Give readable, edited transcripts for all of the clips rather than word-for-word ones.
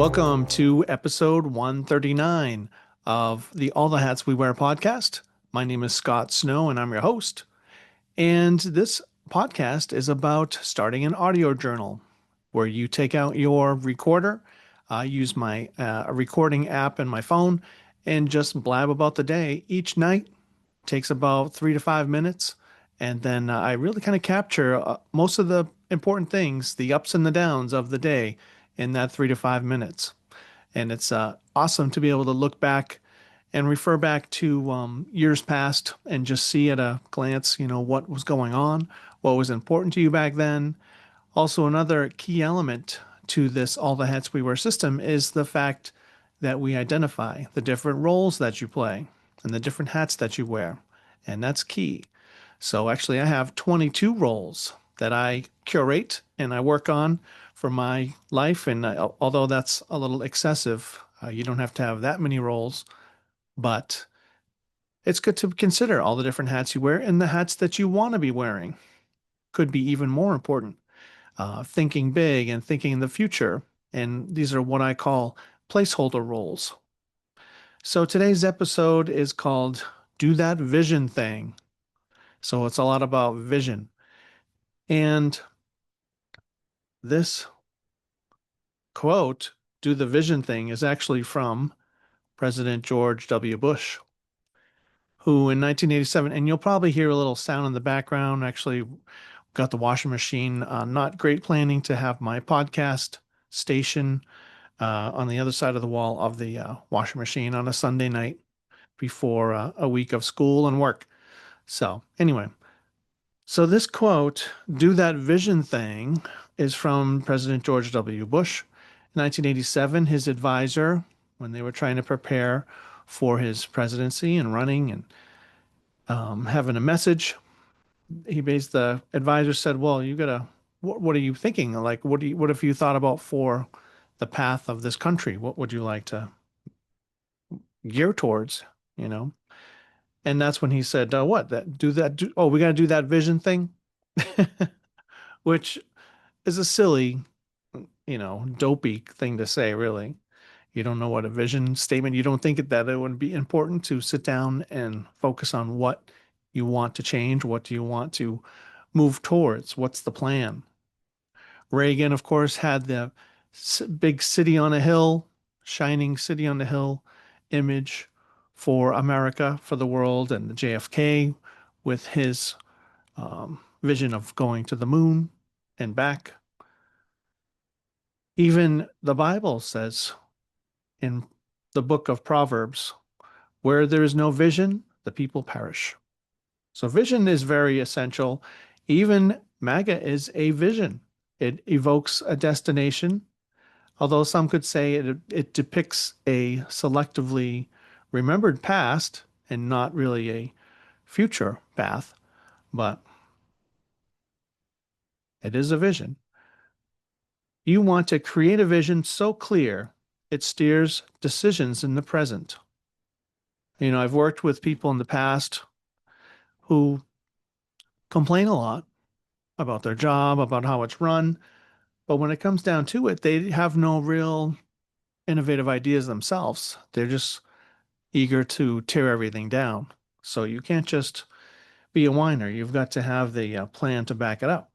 Welcome to episode 139 of the All the Hats We Wear podcast. My name is Scott Snow and I'm your host. And this podcast is about starting an audio journal where you take out your recorder, use my recording app in my phone, and just blab about the day each night. Takes about 3 to 5 minutes. And then I really kind of capture most of the important things, the ups and the downs of the day in that 3 to 5 minutes. And it's awesome to be able to look back and refer back to years past and just see at a glance, what was going on, what was important to you back then. Also, another key element to this All the Hats We Wear system is the fact that we identify the different roles that you play and the different hats that you wear. And that's key. So actually, I have 22 roles that I curate and I work on for my life. And although that's a little excessive, you don't have to have that many roles, but it's good to consider all the different hats you wear and the hats that you want to be wearing. Could be even more important. Thinking big and thinking in the future. And these are what I call placeholder roles. So today's episode is called Do That Vision Thing. So it's a lot about vision. And this quote, do the vision thing, is actually from President George W. Bush, who in 1987, and you'll probably hear a little sound in the background, actually got the washing machine. Not great planning to have my podcast station on the other side of the wall of the washing machine on a Sunday night before a week of school and work. So anyway, so this quote, do that vision thing, is from President George W. Bush. In 1987, his advisor, when they were trying to prepare for his presidency and running and having a message, the advisor said, well, you gotta, what are you thinking? Like, what have you thought about for the path of this country? What would you like to gear towards, you know? And that's when he said, what, oh, we got to do that vision thing, which is a silly, dopey thing to say, really. You don't know what a vision statement, you don't think that it would be important to sit down and focus on what you want to change, what do you want to move towards, what's the plan. Reagan, of course, had the big city on a hill, shining city on the hill image for America, for the world, and the JFK with his vision of going to the moon and back. Even the Bible says in the book of Proverbs, where there is no vision, the people perish. So vision is very essential. Even MAGA is a vision. It evokes a destination, although some could say it depicts a selectively remembered past and not really a future path, but it is a vision. You want to create a vision so clear it steers decisions in the present. I've worked with people in the past who complain a lot about their job, about how it's run, but when it comes down to it, they have no real innovative ideas themselves. They're just eager to tear everything down. So you can't just be a whiner. You've got to have the plan to back it up.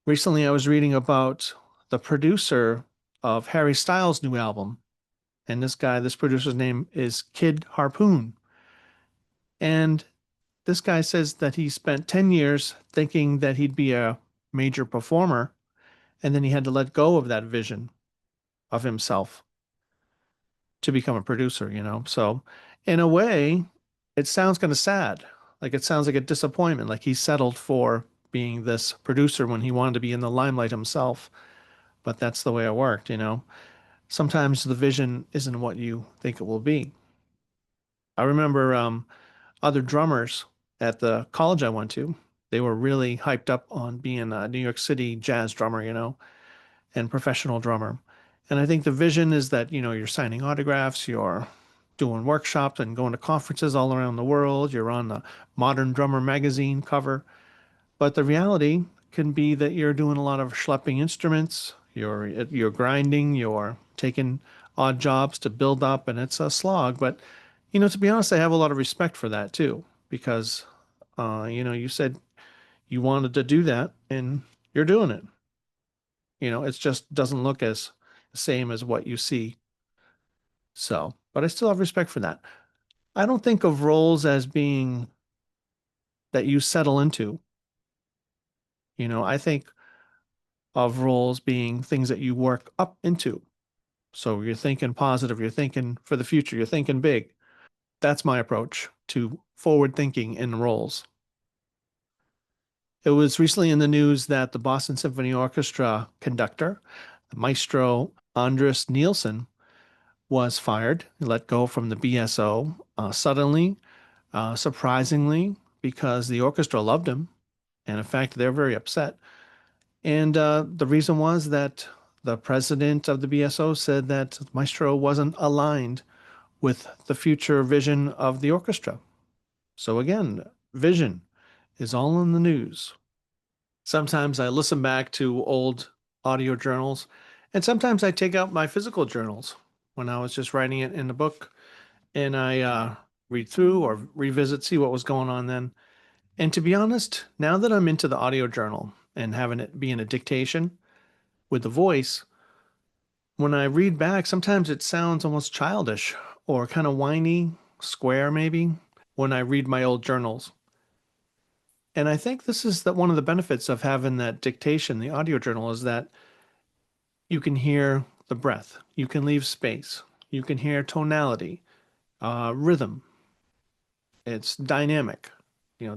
Recently, I was reading about the producer of Harry Styles' new album. And this producer's name is Kid Harpoon. And this guy says that he spent 10 years thinking that he'd be a major performer. And then he had to let go of that vision of himself to become a producer. So in a way, it sounds kind of sad. Like it sounds like a disappointment. Like he settled for being this producer when he wanted to be in the limelight himself. But that's the way it worked. Sometimes the vision isn't what you think it will be. I remember other drummers at the college I went to. They were really hyped up on being a New York City jazz drummer, and professional drummer. And I think the vision is that, you're signing autographs, you're doing workshops and going to conferences all around the world. You're on the Modern Drummer magazine cover. But the reality can be that you're doing a lot of schlepping instruments. You're grinding, you're taking odd jobs to build up, and it's a slog. But to be honest, I have a lot of respect for that too, because you said you wanted to do that, and you're doing it. It just doesn't look as the same as what you see. So, but I still have respect for that. I don't think of roles as being that you settle into. I think of roles being things that you work up into. So you're thinking positive, you're thinking for the future, you're thinking big. That's my approach to forward thinking in roles. It was recently in the news that the Boston Symphony Orchestra conductor, Maestro Andres Nielsen, was fired, let go from the BSO suddenly, surprisingly, because the orchestra loved him. And in fact, they're very upset. And the reason was that the president of the BSO said that Maestro wasn't aligned with the future vision of the orchestra. So again, vision is all in the news. Sometimes I listen back to old audio journals, and sometimes I take out my physical journals when I was just writing it in the book, and I read through or revisit, see what was going on then. And to be honest, now that I'm into the audio journal and having it be in a dictation with the voice, when I read back, sometimes it sounds almost childish or kind of whiny, square maybe, when I read my old journals. And I think this is that one of the benefits of having that dictation, the audio journal, is that you can hear the breath, you can leave space, you can hear tonality, rhythm. It's dynamic.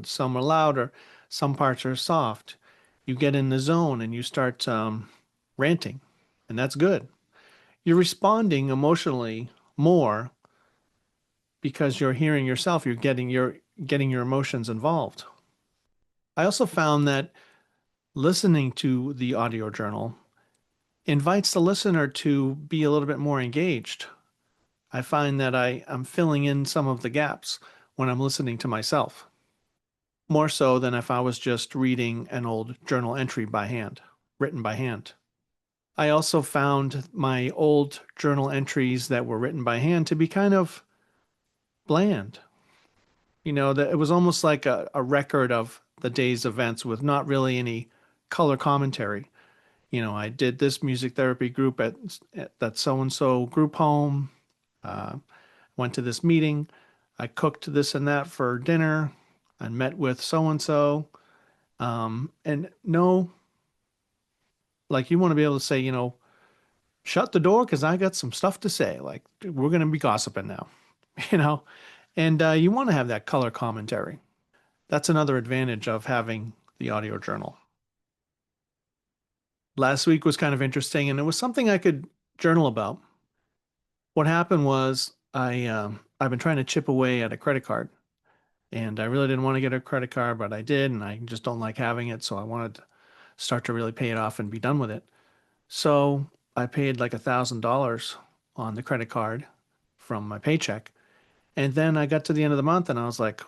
Some are louder, some parts are soft. You get in the zone and you start ranting, and that's good. You're responding emotionally more because you're hearing yourself. You're getting your emotions involved. I also found that listening to the audio journal invites the listener to be a little bit more engaged. I find that I'm filling in some of the gaps when I'm listening to myself, more so than if I was just reading an old journal entry by hand, written by hand. I also found my old journal entries that were written by hand to be kind of bland. That it was almost like a record of the day's events with not really any color commentary. I did this music therapy group at that so and so group home, uh, went to this meeting, I cooked this and that for dinner, and met with so and so. And no, like you want to be able to say, shut the door because I got some stuff to say. Like we're going to be gossiping now, you know, and you want to have that color commentary. That's another advantage of having the audio journal. Last week was kind of interesting, and it was something I could journal about. What happened was I've been trying to chip away at a credit card, and I really didn't want to get a credit card, but I did, and I just don't like having it, so I wanted to start to really pay it off and be done with it. So I paid like $1,000 on the credit card from my paycheck, and then I got to the end of the month, and I was like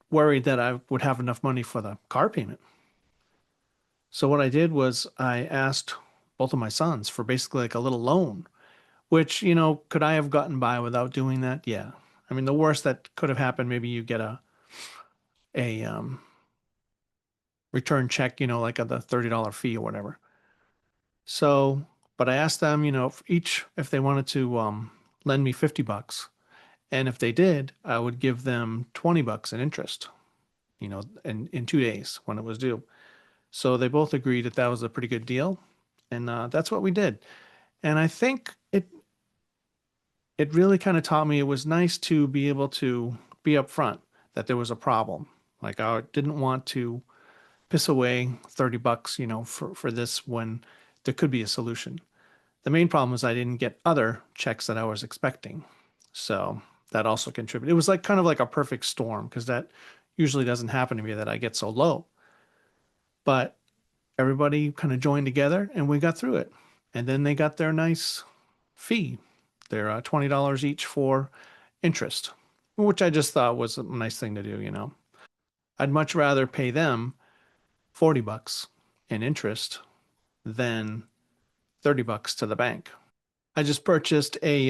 worried that I would have enough money for the car payment. So what I did was I asked both of my sons for basically like a little loan, which, could I have gotten by without doing that? Yeah. I mean, the worst that could have happened, maybe you get a return check, like the $30 fee or whatever. So, but I asked them, if they wanted to lend me $50. And if they did, I would give them $20 in interest, in 2 days when it was due. So they both agreed that that was a pretty good deal. And that's what we did. And I think it really kind of taught me it was nice to be able to be upfront that there was a problem. Like I didn't want to piss away $30, for this when there could be a solution. The main problem was I didn't get other checks that I was expecting. So that also contributed. It was like kind of like a perfect storm because that usually doesn't happen to me that I get so low. But everybody kind of joined together and we got through it. And then they got their nice fee, their $20 each for interest, which I just thought was a nice thing to do. I'd much rather pay them $40 in interest than $30 to the bank. I just purchased a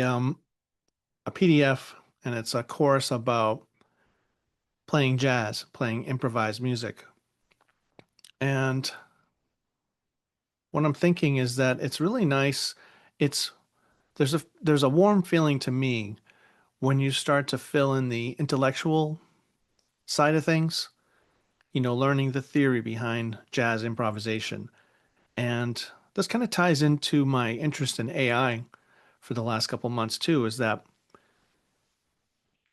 PDF, and it's a course about playing jazz, playing improvised music. And what I'm thinking is that it's really nice. It's there's a warm feeling to me when you start to fill in the intellectual side of things, learning the theory behind jazz improvisation. And this kind of ties into my interest in AI for the last couple months too, is that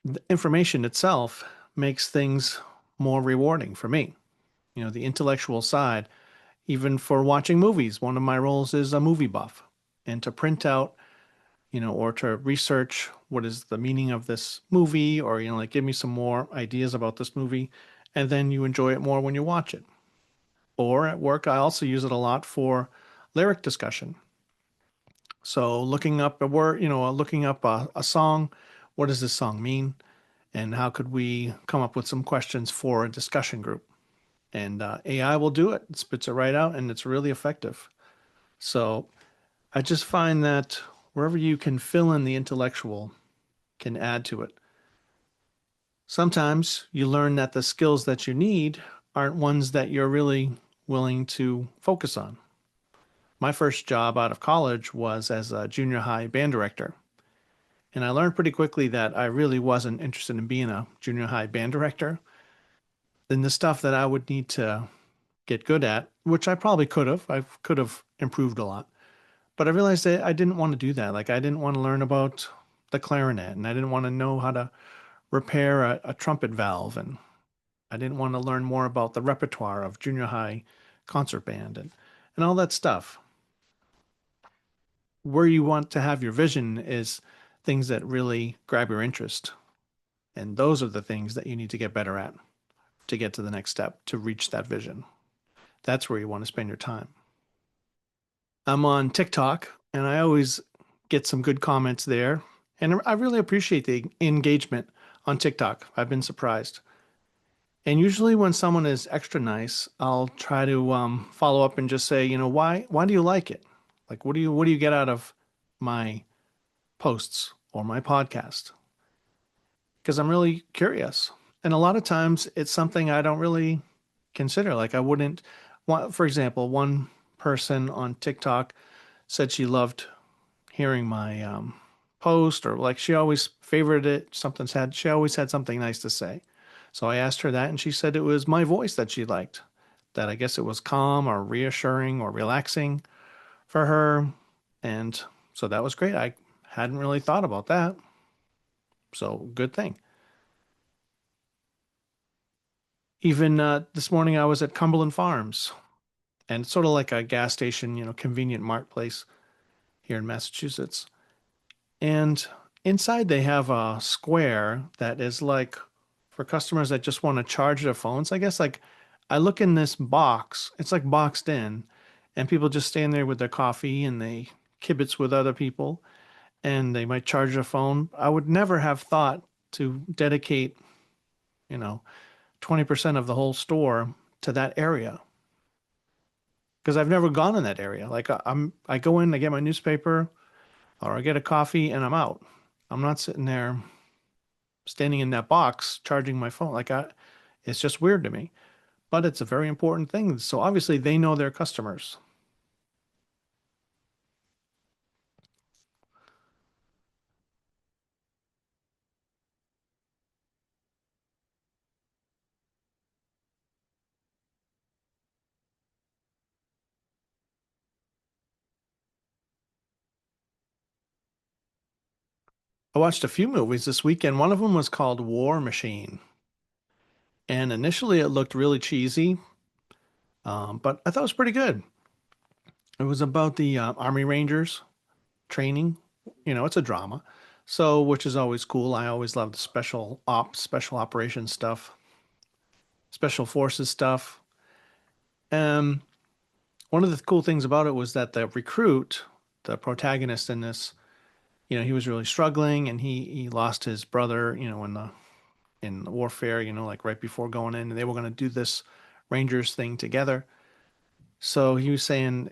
the information itself makes things more rewarding for me. The intellectual side, even for watching movies. One of my roles is a movie buff. And to print out, or to research what is the meaning of this movie, or, like give me some more ideas about this movie, and then you enjoy it more when you watch it. Or at work, I also use it a lot for lyric discussion. So looking up a word, looking up a song, what does this song mean? And how could we come up with some questions for a discussion group? And AI will do it. It spits it right out, and it's really effective. So I just find that wherever you can fill in the intellectual can add to it. Sometimes you learn that the skills that you need aren't ones that you're really willing to focus on. My first job out of college was as a junior high band director. And I learned pretty quickly that I really wasn't interested in being a junior high band director. Then the stuff that I would need to get good at, which I probably could have, I could have improved a lot. But I realized that I didn't want to do that. Like I didn't want to learn about the clarinet, and I didn't want to know how to repair a trumpet valve, and I didn't want to learn more about the repertoire of junior high concert band and all that stuff. Where you want to have your vision is things that really grab your interest. And those are the things that you need to get better at to get to the next step to reach that vision. That's where you want to spend your time. I'm on TikTok, and I always get some good comments there. And I really appreciate the engagement on TikTok. I've been surprised. And usually when someone is extra nice, I'll try to follow up and just say, why do you like it? Like, what do you get out of my posts or my podcast? Because I'm really curious. And a lot of times it's something I don't really consider. Like I wouldn't want, for example, one person on TikTok said she loved hearing my post, or like she always favorited it. She always had something nice to say. So I asked her that, and she said it was my voice that she liked. That I guess it was calm or reassuring or relaxing for her. And so that was great. I hadn't really thought about that. So good thing. Even this morning, I was at Cumberland Farms, and it's sort of like a gas station, convenient mart place here in Massachusetts. And inside, they have a square that is like for customers that just want to charge their phones. I guess like I look in this box, it's like boxed in, and people just stand there with their coffee and they kibitz with other people and they might charge their phone. I would never have thought to dedicate, you know, 20% of the whole store to that area because I've never gone in that area. Like I go in, I get my newspaper or I get a coffee and I'm out. I'm not sitting there standing in that box charging my phone. It's just weird to me, but it's a very important thing. So obviously they know their customers. I watched a few movies this weekend. One of them was called War Machine. And initially it looked really cheesy, but I thought it was pretty good. It was about the Army Rangers training. It's a drama. So, which is always cool. I always loved special ops, special operations stuff, special forces stuff. Um, One of the cool things about it was that the recruit, the protagonist in this, he was really struggling and he lost his brother, in the warfare, like right before going in, and they were going to do this Rangers thing together. So he was saying,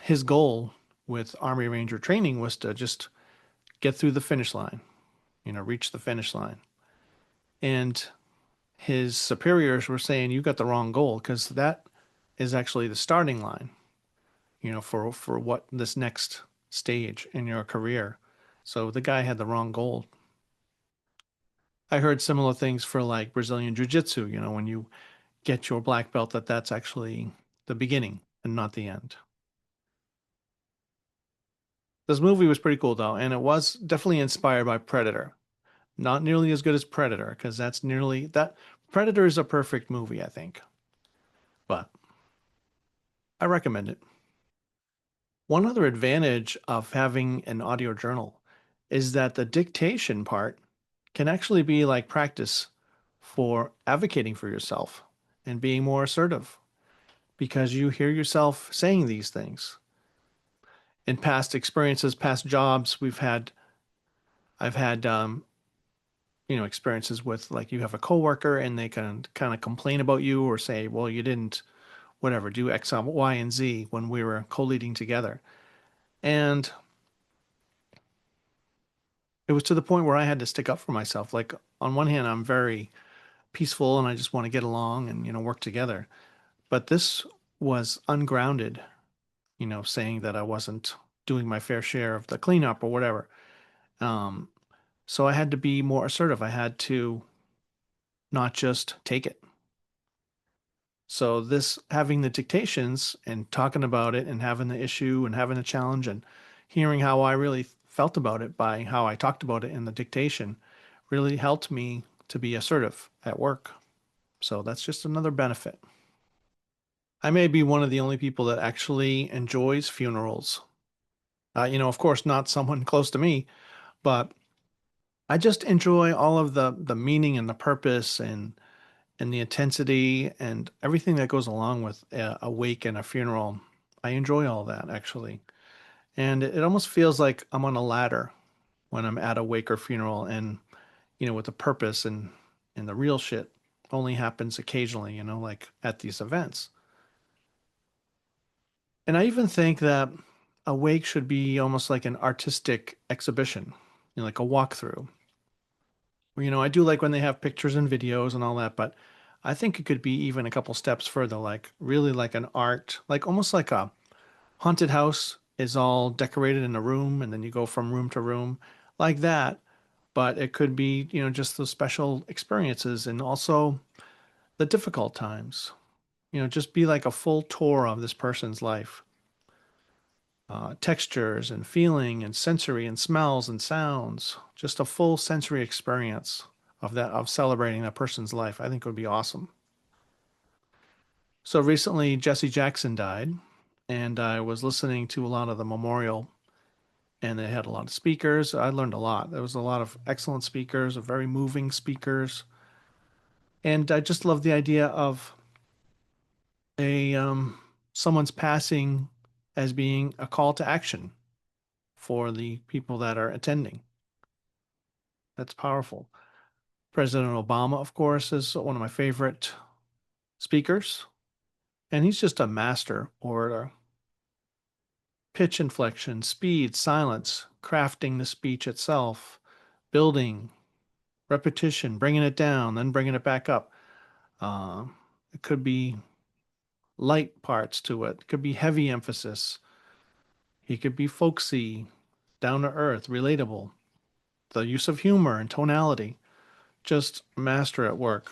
his goal with Army Ranger training was to just get through the finish line, reach the finish line. And his superiors were saying, you got the wrong goal because that is actually the starting line, for what this next stage in your career. So the guy had the wrong goal. I heard similar things for like Brazilian Jiu-Jitsu, when you get your black belt, that's actually the beginning and not the end. This movie was pretty cool though, and it was definitely inspired by Predator. Not nearly as good as Predator, because that's nearly that. Predator is a perfect movie, I think, but I recommend it. One other advantage of having an audio journal is that the dictation part can actually be like practice for advocating for yourself and being more assertive because you hear yourself saying these things. In past experiences, past jobs, I've had, experiences with like you have a coworker and they can kind of complain about you or say, well, you didn't, whatever, do X, Y, and Z when we were co-leading together. And it was to the point where I had to stick up for myself. Like on one hand, I'm very peaceful and I just want to get along and, work together. But this was ungrounded, saying that I wasn't doing my fair share of the cleanup or whatever. Um, so I had to be more assertive. I had to not just take it. So this having the dictations and talking about it and having the issue and having the challenge and hearing how I really felt about it by how I talked about it in the dictation really helped me to be assertive at work. So that's just another benefit. I may be one of the only people that actually enjoys funerals. Of course, not someone close to me, but I just enjoy all of the meaning and the purpose and the intensity and everything that goes along with a wake and a funeral. I enjoy all that actually. And it almost feels like I'm on a ladder when I'm at a wake or funeral and, with the purpose and the real shit only happens occasionally, like at these events. And I even think that a wake should be almost like an artistic exhibition, like a walkthrough. I do like when they have pictures and videos and all that, but I think it could be even a couple steps further, like really like an art, like almost like a haunted house is all decorated in a room and then you go from room to room like that. But it could be, just those special experiences and also the difficult times, just be like a full tour of this person's life. Textures and feeling and sensory and smells and sounds, just a full sensory experience of celebrating that person's life. I think would be awesome. So recently, Jesse Jackson died, and I was listening to a lot of the memorial, and they had a lot of speakers. I learned a lot. There was a lot of excellent speakers, very moving speakers, and I just love the idea of a someone's passing as being a call to action for the people that are attending. That's powerful. President Obama, of course, is one of my favorite speakers, and he's just a master orator. Pitch inflection, speed, silence, crafting the speech itself, building, repetition, bringing it down, then bringing it back up. Uh, it could be light parts to it. It could be heavy emphasis. He could be folksy, down to earth, relatable. The use of humor and tonality. Just master at work.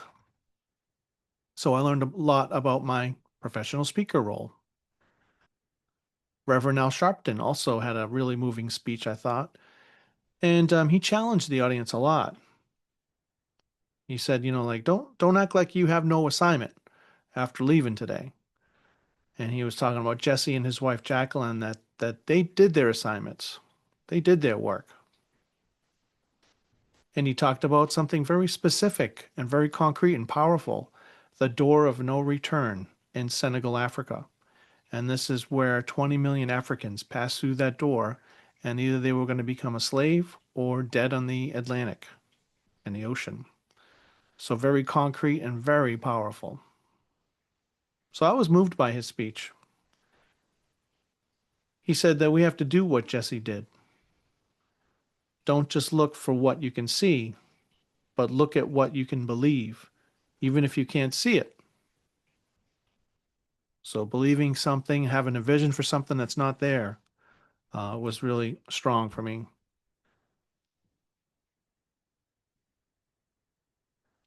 So I learned a lot about my professional speaker role. Reverend Al Sharpton also had a really moving speech, I thought. And he challenged the audience a lot. He said, like don't act like you have no assignment after leaving today. And he was talking about Jesse and his wife Jacqueline that they did their assignments. They did their work. And he talked about something very specific and very concrete and powerful, the door of no return in Senegal, Africa. And this is where 20 million Africans passed through that door, and either they were going to become a slave or dead on the Atlantic in the ocean. So very concrete and very powerful. So I was moved by his speech. He said that we have to do what Jesse did. Don't just look for what you can see, but look at what you can believe, even if you can't see it. So believing something, having a vision for something that's not there, was really strong for me.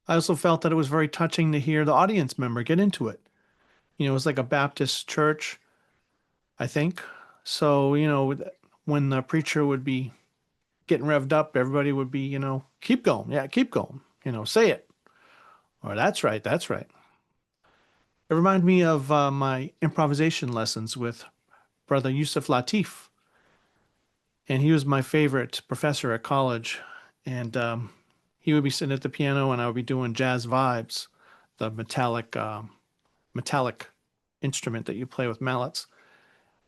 I also felt that it was very touching to hear the audience member get into it. It was like a Baptist church, I think. So, when the preacher would be getting revved up, everybody would be, keep going. Yeah, keep going. Say it. Or that's right. That's right. It reminded me of my improvisation lessons with Brother Yusuf Latif. And he was my favorite professor at college. And he would be sitting at the piano and I would be doing jazz vibes, the metallic instrument that you play with mallets,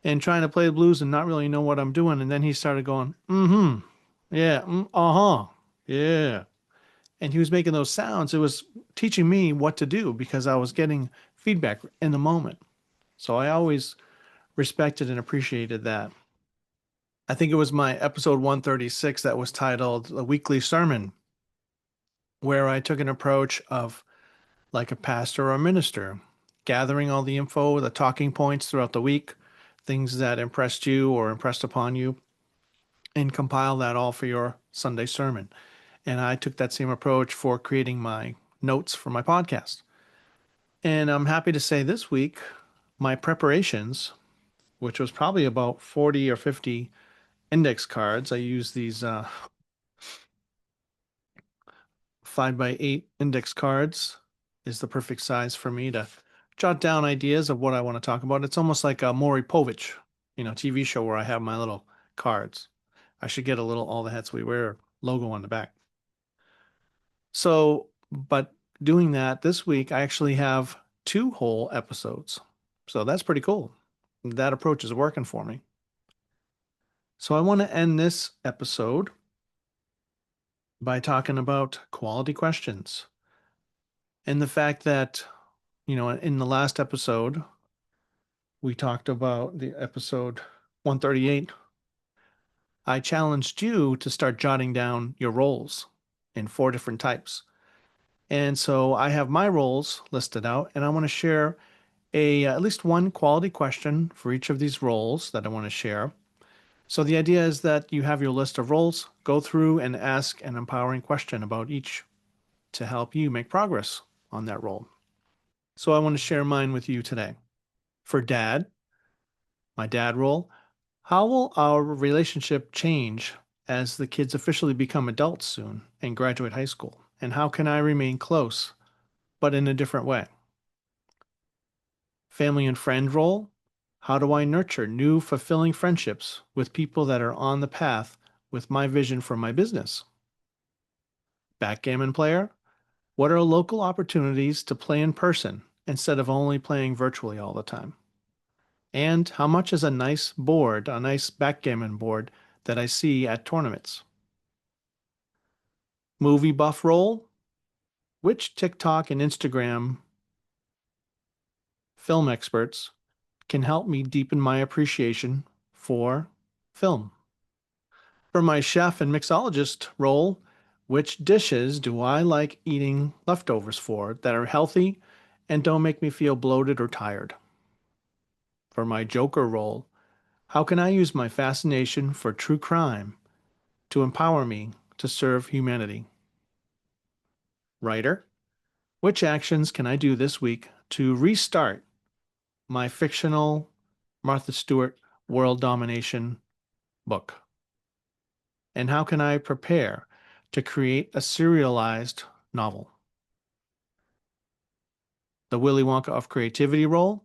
and trying to play the blues and not really know what I'm doing. And then he started going, mm-hmm, yeah, uh-huh, yeah. And he was making those sounds. It was teaching me what to do because I was getting feedback in the moment. So I always respected and appreciated that. I think it was my episode 136 that was titled The Weekly Sermon, where I took an approach of like a pastor or a minister, gathering all the info, the talking points throughout the week, things that impressed you or impressed upon you, and compile that all for your Sunday sermon. And I took that same approach for creating my notes for my podcast. And I'm happy to say this week, my preparations, which was probably about 40 or 50 index cards. I use these 5x8 index cards is the perfect size for me to jot down ideas of what I want to talk about. It's almost like a Maury Povich, TV show where I have my little cards. I should get a little All the Hats We Wear logo on the back. So, but doing that this week, I actually have two whole episodes. So that's pretty cool. That approach is working for me. So I want to end this episode by talking about quality questions and the fact that, in the last episode, we talked about the episode 138. I challenged you to start jotting down your roles in four different types. And so I have my roles listed out, and I want to share at least one quality question for each of these roles that I want to share. So the idea is that you have your list of roles, go through and ask an empowering question about each to help you make progress on that role. So I want to share mine with you today. For dad, my dad role, how will our relationship change as the kids officially become adults soon and graduate high school? And how can I remain close, but in a different way? Family and friend role, how do I nurture new fulfilling friendships with people that are on the path with my vision for my business? Backgammon player, what are local opportunities to play in person instead of only playing virtually all the time? And how much is a nice board, a nice backgammon board that I see at tournaments? Movie buff role, which TikTok and Instagram film experts can help me deepen my appreciation for film? For my chef and mixologist role, which dishes do I like eating leftovers for that are healthy and don't make me feel bloated or tired? For my Joker role, how can I use my fascination for true crime to empower me to serve humanity? Writer, which actions can I do this week to restart my fictional Martha Stewart world domination book? And how can I prepare to create a serialized novel? The Willy Wonka of creativity role,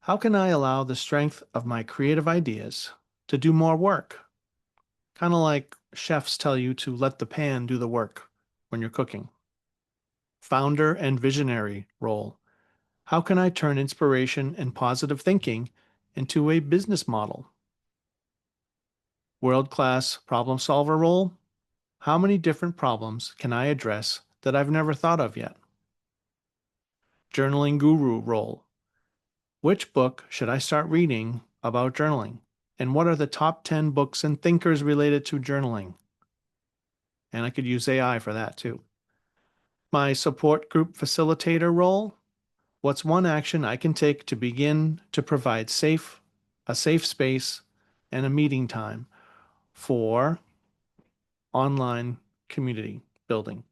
how can I allow the strength of my creative ideas to do more work? Kind of like chefs tell you to let the pan do the work when you're cooking. Founder and visionary role, how can I turn inspiration and positive thinking into a business model? World-class problem solver role, how many different problems can I address that I've never thought of yet? Journaling guru role, which book should I start reading about journaling? And what are the top 10 books and thinkers related to journaling? And I could use AI for that too. My support group facilitator role. What's one action I can take to begin to provide a safe space and a meeting time for online community building?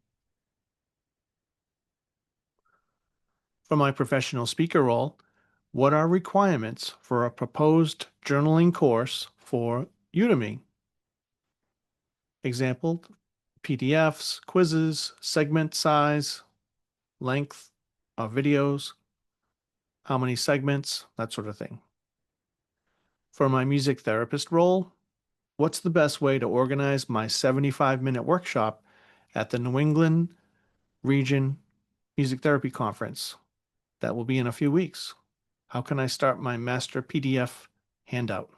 For my professional speaker role, what are requirements for a proposed journaling course for Udemy? Example, PDFs, quizzes, segment size, length of videos, how many segments, that sort of thing. For my music therapist role, what's the best way to organize my 75-minute workshop at the New England Region Music Therapy Conference? That will be in a few weeks. How can I start my master PDF handout?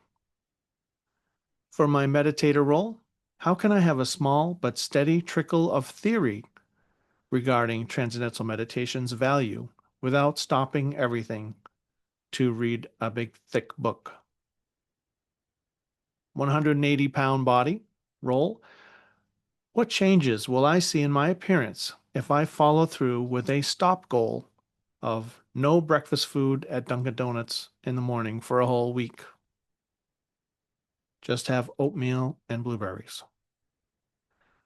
For my meditator role, how can I have a small but steady trickle of theory regarding transcendental meditation's value without stopping everything to read a big, thick book? 180-pound body role. What changes will I see in my appearance if I follow through with a stop goal of no breakfast food at Dunkin' Donuts in the morning for a whole week? Just have oatmeal and blueberries.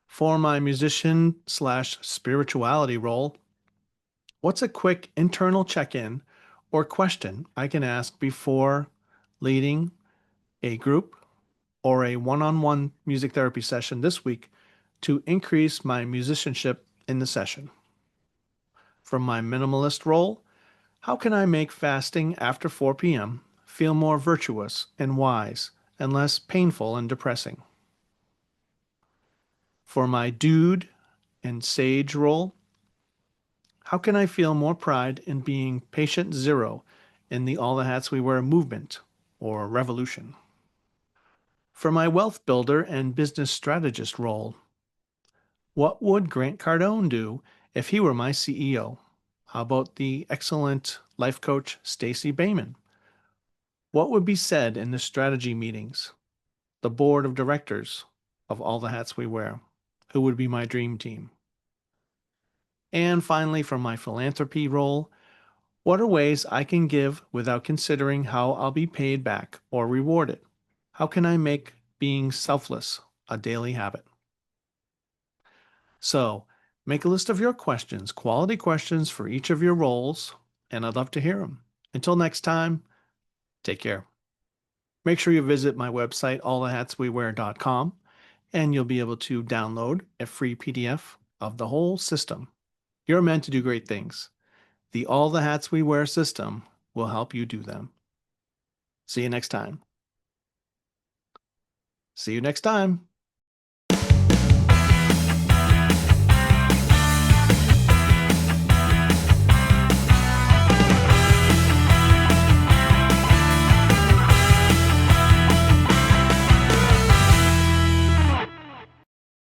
For my musician slash spirituality role, what's a quick internal check-in or question I can ask before leading a group or a one-on-one music therapy session this week to increase my musicianship in the session? From my minimalist role, how can I make fasting after 4 p.m. feel more virtuous and wise and less painful and depressing? For my dude and sage role, how can I feel more pride in being patient zero in the All the Hats We Wear movement or revolution? For my wealth builder and business strategist role, what would Grant Cardone do if he were my CEO? How about the excellent life coach Stacey Bayman? What would be said in the strategy meetings, the board of directors of All the Hats We Wear? Who would be my dream team? And finally, for my philanthropy role, what are ways I can give without considering how I'll be paid back or rewarded? How can I make being selfless a daily habit? So, make a list of your questions, quality questions for each of your roles, and I'd love to hear them. Until next time, take care. Make sure you visit my website, allthehatswewear.com, and you'll be able to download a free PDF of the whole system. You're meant to do great things. The All the Hats We Wear system will help you do them. See you next time. See you next time.